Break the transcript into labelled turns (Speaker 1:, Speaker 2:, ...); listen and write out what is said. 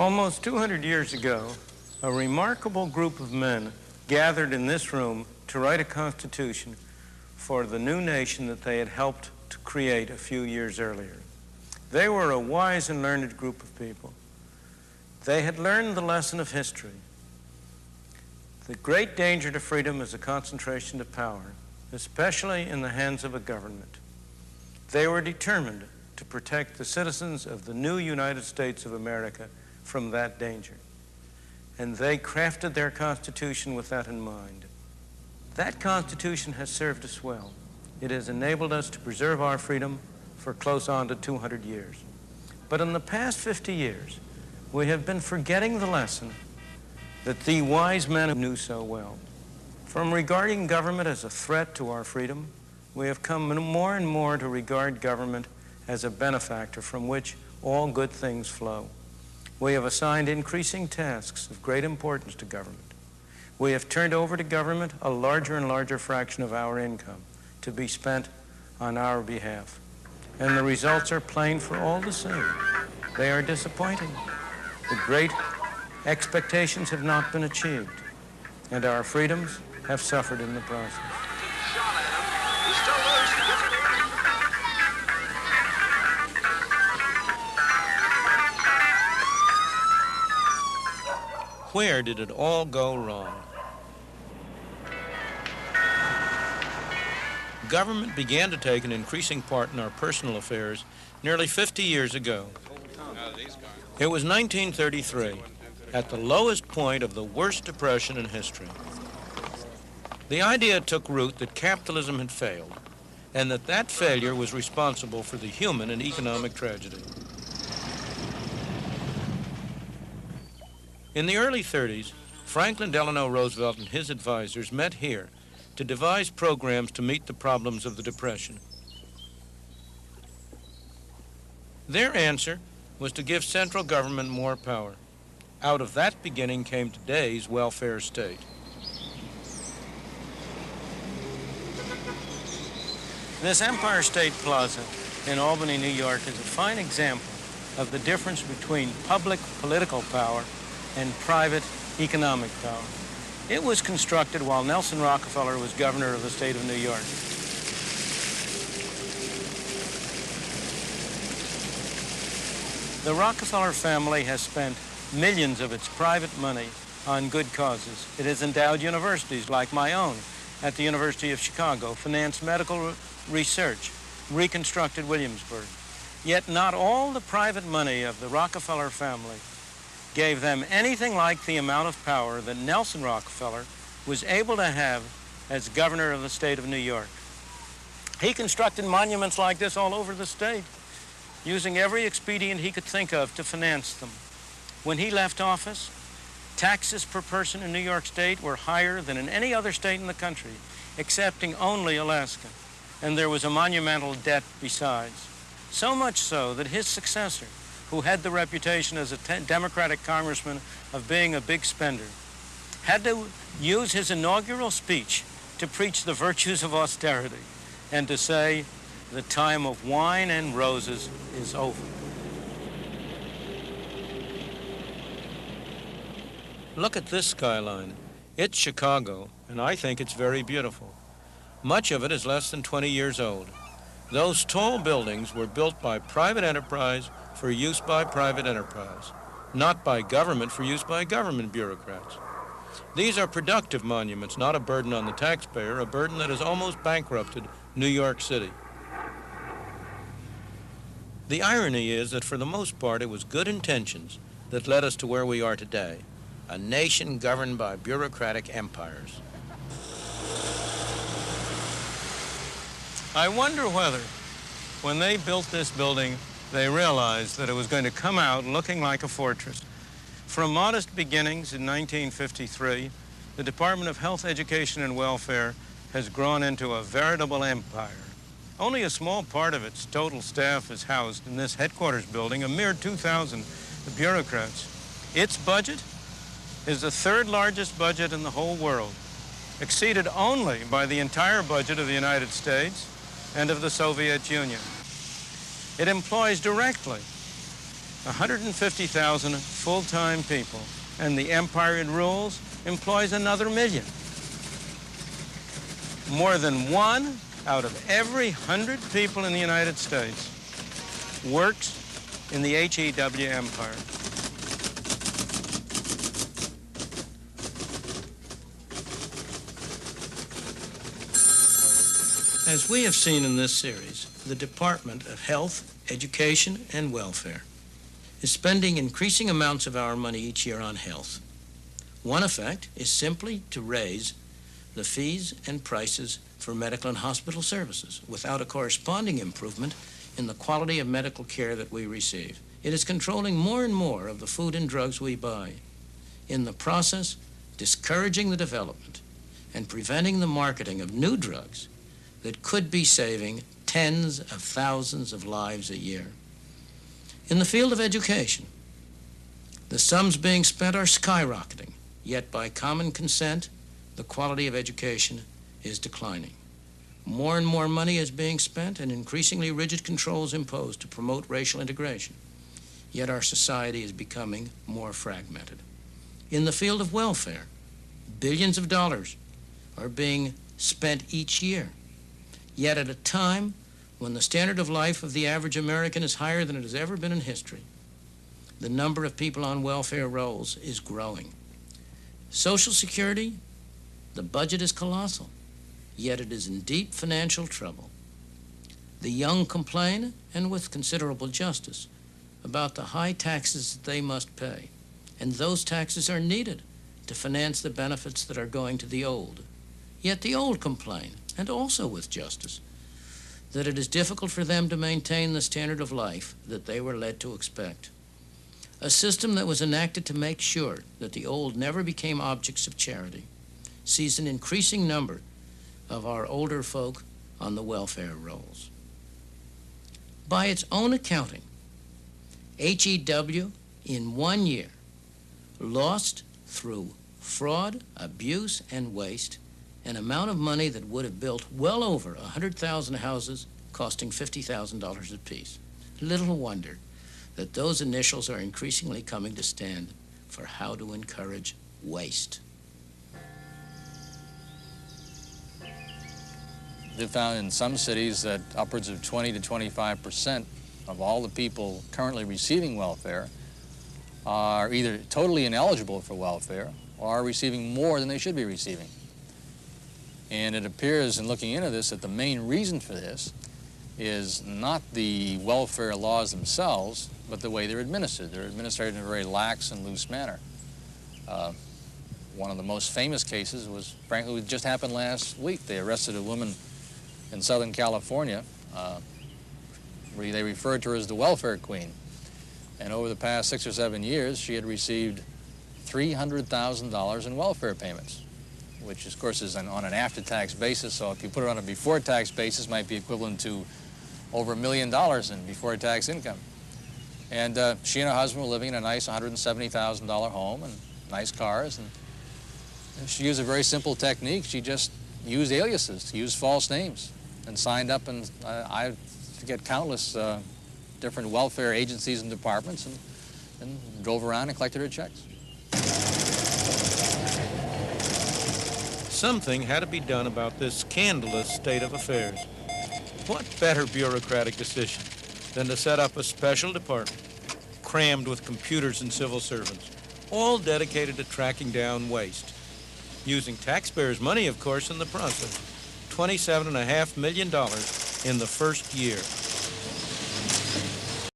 Speaker 1: Almost 200 years ago, a remarkable group of men gathered in this room to write a constitution for the new nation that they had helped to create a few years earlier. They were a wise and learned group of people. They had learned the lesson of history. The great danger to freedom is a concentration of power, especially in the hands of a government. They were determined to protect the citizens of the new United States of America from that danger. And they crafted their Constitution with that in mind. That Constitution has served us well. It has enabled us to preserve our freedom for close on to 200 years. But in the past 50 years, we have been forgetting the lesson that the wise men knew so well. From regarding government as a threat to our freedom, we have come more and more to regard government as a benefactor from which all good things flow. We have assigned increasing tasks of great importance to government. We have turned over to government a larger and larger fraction of our income to be spent on our behalf. And the results are plain for all to see. They are disappointing. The great expectations have not been achieved, and our freedoms have suffered in the process. Where did it all go wrong? Government began to take an increasing part in our personal affairs nearly 50 years ago. It was 1933, at the lowest point of the worst depression in history. The idea took root that capitalism had failed, and that failure was responsible for the human and economic tragedy. In the early 30s, Franklin Delano Roosevelt and his advisors met here to devise programs to meet the problems of the Depression. Their answer was to give central government more power. Out of that beginning came today's welfare state. This Empire State Plaza in Albany, New York is a fine example of the difference between public political power and private economic power. It was constructed while Nelson Rockefeller was governor of the state of New York. The Rockefeller family has spent millions of its private money on good causes. It has endowed universities like my own at the University of Chicago, financed medical research, reconstructed Williamsburg. Yet not all the private money of the Rockefeller family gave them anything like the amount of power that Nelson Rockefeller was able to have as governor of the state of New York. He constructed monuments like this all over the state, using every expedient he could think of to finance them. When he left office, taxes per person in New York State were higher than in any other state in the country, excepting only Alaska. And there was a monumental debt besides. So much so that his successor, who had the reputation as a Democratic congressman of being a big spender, had to use his inaugural speech to preach the virtues of austerity and to say, the time of wine and roses is over. Look at this skyline. It's Chicago, and I think it's very beautiful. Much of it is less than 20 years old. Those tall buildings were built by private enterprise for use by private enterprise, not by government for use by government bureaucrats. These are productive monuments, not a burden on the taxpayer, a burden that has almost bankrupted New York City. The irony is that for the most part it was good intentions that led us to where we are today, a nation governed by bureaucratic empires. I wonder whether, when they built this building, they realized that it was going to come out looking like a fortress. From modest beginnings in 1953, the Department of Health, Education, and Welfare has grown into a veritable empire. Only a small part of its total staff is housed in this headquarters building, a mere 2,000 bureaucrats. Its budget is the third largest budget in the whole world, exceeded only by the entire budget of the United States and of the Soviet Union. It employs directly 150,000 full-time people, and the empire it rules employs another million. More than 1 out of every 100 people in the United States works in the HEW empire. As we have seen in this series, the Department of Health, Education, and Welfare is spending increasing amounts of our money each year on health. One effect is simply to raise the fees and prices for medical and hospital services without a corresponding improvement in the quality of medical care that we receive. It is controlling more and more of the food and drugs we buy, in the process discouraging the development and preventing the marketing of new drugs that could be saving tens of thousands of lives a year. In the field of education, the sums being spent are skyrocketing, yet by common consent, the quality of education is declining. More and more money is being spent and increasingly rigid controls imposed to promote racial integration, yet our society is becoming more fragmented. In the field of welfare, billions of dollars are being spent each year, yet at a time when the standard of life of the average American is higher than it has ever been in history, the number of people on welfare rolls is growing. Social Security, the budget is colossal, yet it is in deep financial trouble. The young complain, and with considerable justice, about the high taxes that they must pay, and those taxes are needed to finance the benefits that are going to the old. Yet the old complain, and also with justice, that it is difficult for them to maintain the standard of life that they were led to expect. A system that was enacted to make sure that the old never became objects of charity sees an increasing number of our older folk on the welfare rolls. By its own accounting, HEW in 1 year lost through fraud, abuse, and waste an amount of money that would have built well over 100,000 houses costing $50,000 apiece. Little wonder that those initials are increasingly coming to stand for how to encourage waste.
Speaker 2: They found in some cities that upwards of 20 to 25% of all the people currently receiving welfare are either totally ineligible for welfare or are receiving more than they should be receiving. And it appears in looking into this that the main reason for this is not the welfare laws themselves, but the way they're administered. They're administered in a very lax and loose manner. One of the most famous cases was, frankly, what just happened last week. They arrested a woman in Southern California. They referred to her as the welfare queen. And over the past 6 or 7 years, she had received $300,000 in welfare payments, which, of course, is on an after-tax basis. So if you put it on a before-tax basis, it might be equivalent to over $1 million in before-tax income. And she and her husband were living in a nice $170,000 home and nice cars. And she used a very simple technique. She just used aliases, used false names, and signed up. And I get countless different welfare agencies and departments, and drove around and collected her checks.
Speaker 1: Something had to be done about this scandalous state of affairs. What better bureaucratic decision than to set up a special department crammed with computers and civil servants, all dedicated to tracking down waste, using taxpayers' money, of course, in the process. $27.5 million in the first year.